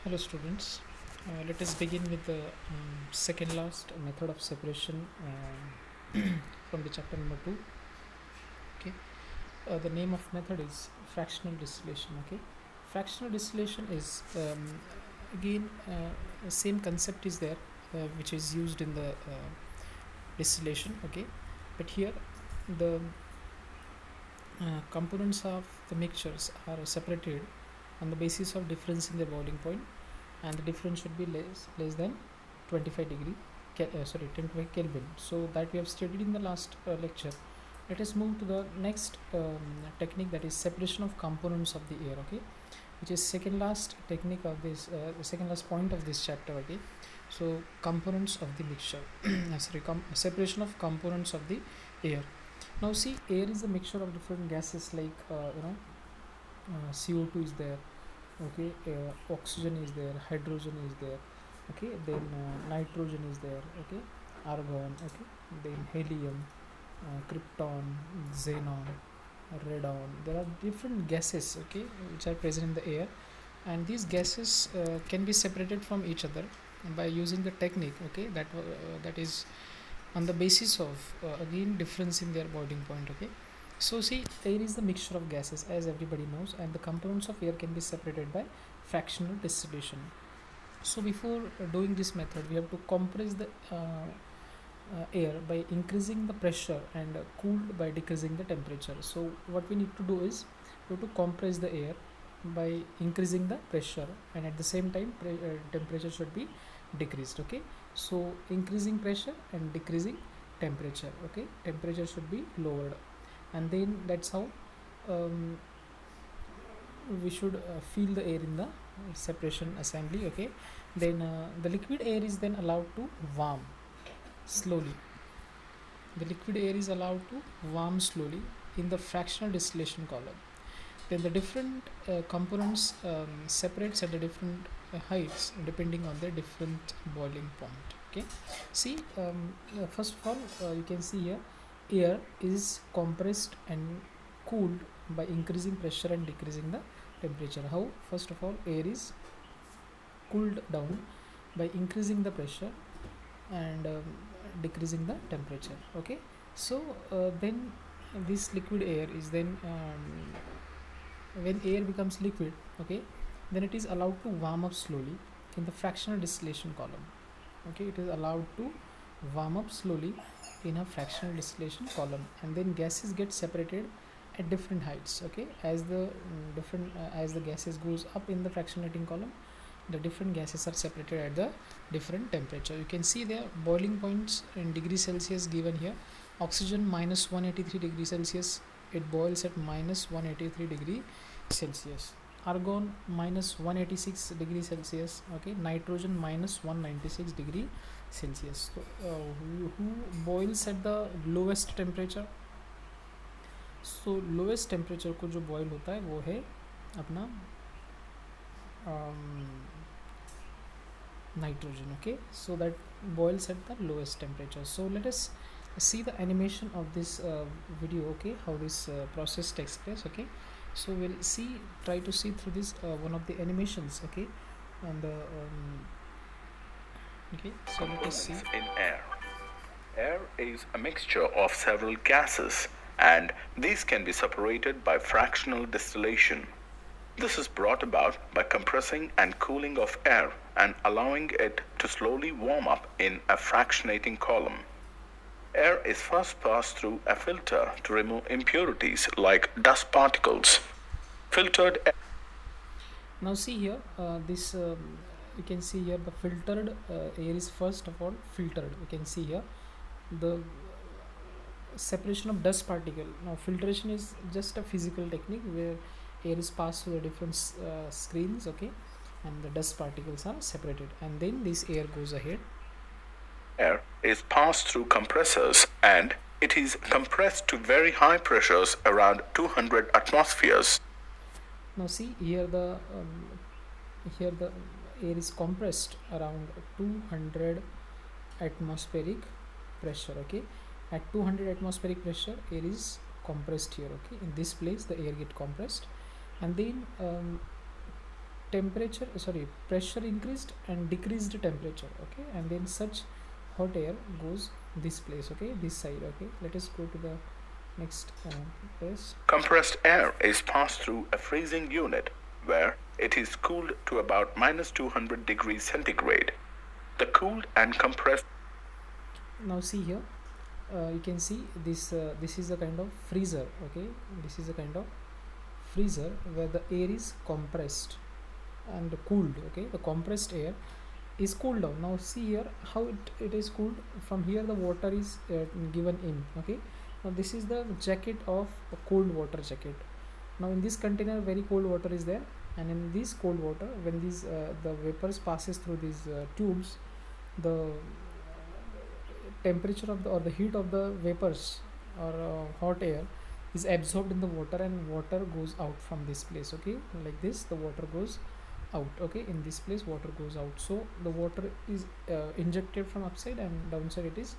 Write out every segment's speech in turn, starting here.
Hello students, let us begin with the second last method of separation from the chapter number 2. Okay, the name of method is fractional distillation. Okay, fractional distillation is again the same concept is there which is used in the distillation. Okay, but here the components of the mixtures are separated on the basis of difference in their boiling point, and the difference should be less than 25 degree 25 Kelvin. So that we have studied in the last lecture. Let us move to the next technique, that is separation of components of the air. Okay, which is second last technique of this the second last point of this chapter. Okay, so components of the mixture separation of components of the air. Now see, air is a mixture of different gases like CO2 is there. Okay, oxygen is there, hydrogen is there. Okay, then nitrogen is there. Okay, argon. Okay, then helium, krypton, xenon, radon. There are different gases, okay, which are present in the air, and these gases can be separated from each other by using the technique. Okay, that is on the basis of again difference in their boiling point. Okay, so see, air is the mixture of gases, as everybody knows, and the components of air can be separated by fractional distillation. So before doing this method, we have to compress the air by increasing the pressure and cooled by decreasing the temperature. So what we need to do is we have to compress the air by increasing the pressure, and at the same time temperature should be decreased. Okay, so increasing pressure and decreasing temperature. Okay, temperature should be lowered, and then that's how um, we should feel the air in the separation assembly. Okay, then the liquid air is then allowed to warm slowly. The liquid air is allowed to warm slowly in the fractional distillation column. Then the different components separates at the different heights depending on the different boiling point. Okay, see, first of all, you can see here air is compressed and cooled by increasing pressure and decreasing the temperature. How? First of all, air is cooled down by increasing the pressure and decreasing the temperature. Okay, so then this liquid air is then when air becomes liquid, okay, then it is allowed to warm up slowly in the fractional distillation column. Okay, it is allowed to warm up slowly in a fractional distillation column, and then gases get separated at different heights. Okay, as the different as the gases goes up in the fractionating column, the different gases are separated at the different temperature. You can see their boiling points in degrees Celsius given here. Oxygen minus 183 degrees Celsius, it boils at minus 183 degree Celsius. Argon minus 186 degrees Celsius. Okay, nitrogen minus 196 degree Celsius. So, who boils at the lowest temperature? So lowest temperature को जो boil होता है वो है अपना nitrogen. Okay, so that boils at the lowest temperature. So let us see the animation of this video. Okay, how this process takes place. Okay, so we'll try to see through this one of the animations. Okay, and the okay, so let us see. In air. Air is a mixture of several gases, and these can be separated by fractional distillation. This is brought about by compressing and cooling of air and allowing it to slowly warm up in a fractionating column. Air is first passed through a filter to remove impurities like dust particles. Filtered air. Now see here, this you can see here the filtered air is first of all filtered. You can see here the separation of dust particle. Now filtration is just a physical technique where air is passed through the different screens. Okay, and the dust particles are separated, and then this air goes ahead. Air is passed through compressors, and it is compressed to very high pressures around 200 atmospheres. Now see here the air is compressed around 200 atmospheric pressure. Okay, at 200 atmospheric pressure air is compressed here. Okay, in this place the air get compressed, and then temperature, sorry, pressure increased and decreased temperature, okay, and then such hot air goes this place, okay, this side, okay. Let us go to the next place. Compressed air is passed through a freezing unit where it is cooled to about minus 200 degrees centigrade. The cooled and compressed. Now see here, you can see this this is a kind of freezer, okay. This is a kind of freezer where the air is compressed and cooled, okay. The compressed air is cooled down. Now see here how it is cooled. From here the water is given in, okay. Now this is the jacket of a cold water jacket. Now in this container very cold water is there, and in this cold water, when these the vapors passes through these tubes, the temperature of the or the heat of the vapors or hot air is absorbed in the water, and water goes out from this place, okay. Like this the water goes out, okay. In this place water goes out, so the water is injected from upside, and downside it is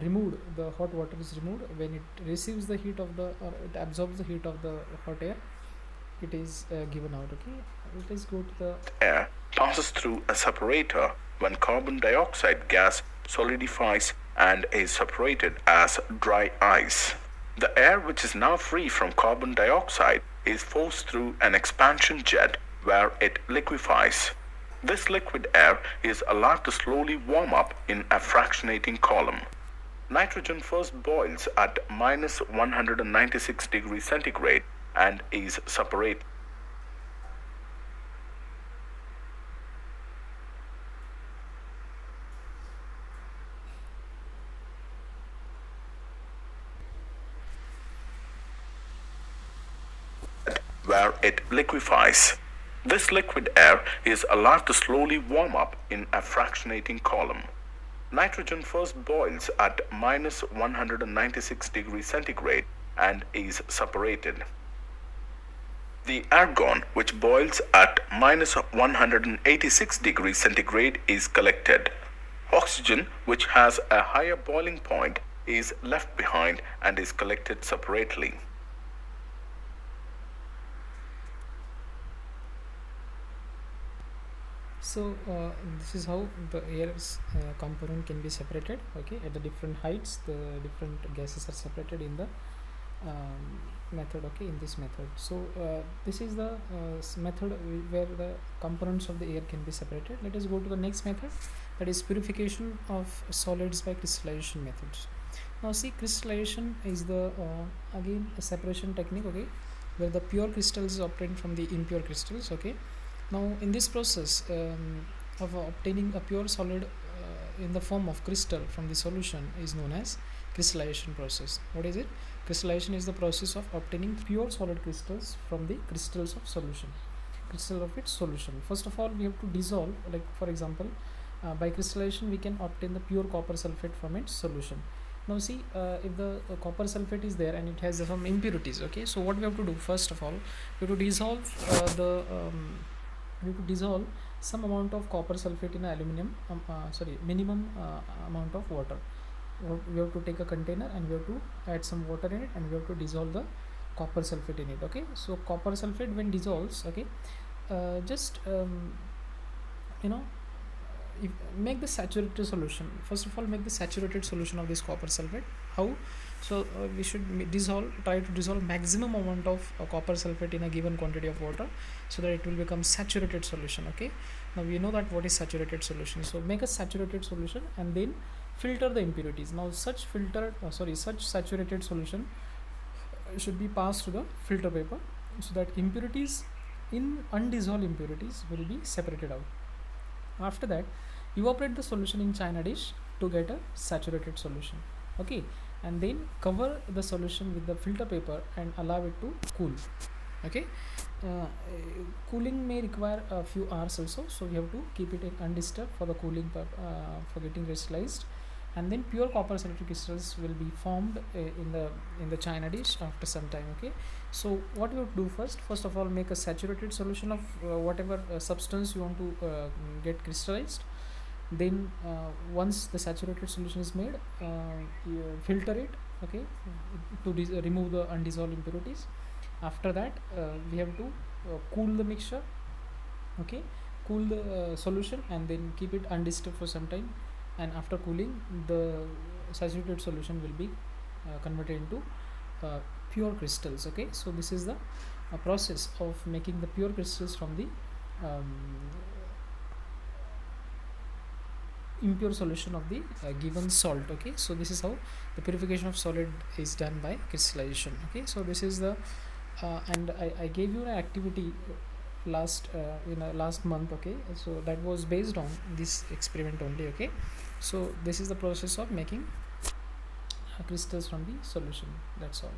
removed. The hot water is removed when it receives the heat of the, or it absorbs the heat of the hot air, it is given out, okay. Let us go to the air passes through a separator when carbon dioxide gas solidifies and is separated as dry ice. The air, which is now free from carbon dioxide, is forced through an expansion jet where it liquefies. This liquid air is allowed to slowly warm up in a fractionating column. Nitrogen first boils at minus 196 degrees centigrade and is separated. Where it liquefies. This liquid air is allowed to slowly warm up in a fractionating column. Nitrogen first boils at minus 196 degrees centigrade and is separated. The argon, which boils at minus 186 degrees centigrade, is collected. Oxygen, which has a higher boiling point, is left behind and is collected separately. So this is how the air's component can be separated, okay. At the different heights the different gases are separated in the method, okay, in this method. So this is the method where the components of the air can be separated. Let us go to the next method, that is purification of solids by crystallization methods. Now see, crystallization is the again a separation technique, okay, where the pure crystals is obtained from the impure crystals, okay. Now in this process of obtaining a pure solid in the form of crystal from the solution is known as crystallization process. What is it? Crystallization is the process of obtaining pure solid crystals from the crystals of solution, crystal of its solution. First of all we have to dissolve, like for example by crystallization we can obtain the pure copper sulfate from its solution. Now see, if the copper sulfate is there and it has some impurities, okay, so what we have to do, first of all we have to dissolve we have to dissolve some amount of copper sulfate in aluminum minimum amount of water. We have to take a container and we have to add some water in it, and we have to dissolve the copper sulfate in it, okay. So copper sulfate when dissolves, okay, just you know, make the saturated solution. First of all make the saturated solution of this copper sulfate. How? So we should try to dissolve maximum amount of copper sulfate in a given quantity of water, so that it will become saturated solution, okay. Now we know that what is saturated solution, so make a saturated solution and then filter the impurities. Now such saturated solution should be passed to the filter paper, so that impurities in undissolved impurities will be separated out. After that evaporate the solution in china dish to get a saturated solution, okay, and then cover the solution with the filter paper and allow it to cool, okay. Cooling may require a few hours also, so we have to keep it undisturbed for the cooling for getting crystallized, and then pure copper sulfate crystals will be formed in the china dish after some time, okay. So what we have to do, first of all make a saturated solution of whatever substance you want to get crystallized. Then once the saturated solution is made, you filter it, okay, to remove the undissolved impurities. After that we have to cool the mixture, Okay, cool the solution and then keep it undisturbed for some time, and after cooling, the saturated solution will be converted into uh, pure crystals. Okay, so this is the process of making the pure crystals from the um, impure solution of the given salt. Okay, so this is how the purification of solid is done by crystallization. Okay, so this is the and I gave you an activity last last month. Okay, so that was based on this experiment only. Okay, so this is the process of making crystals from the solution. That's all.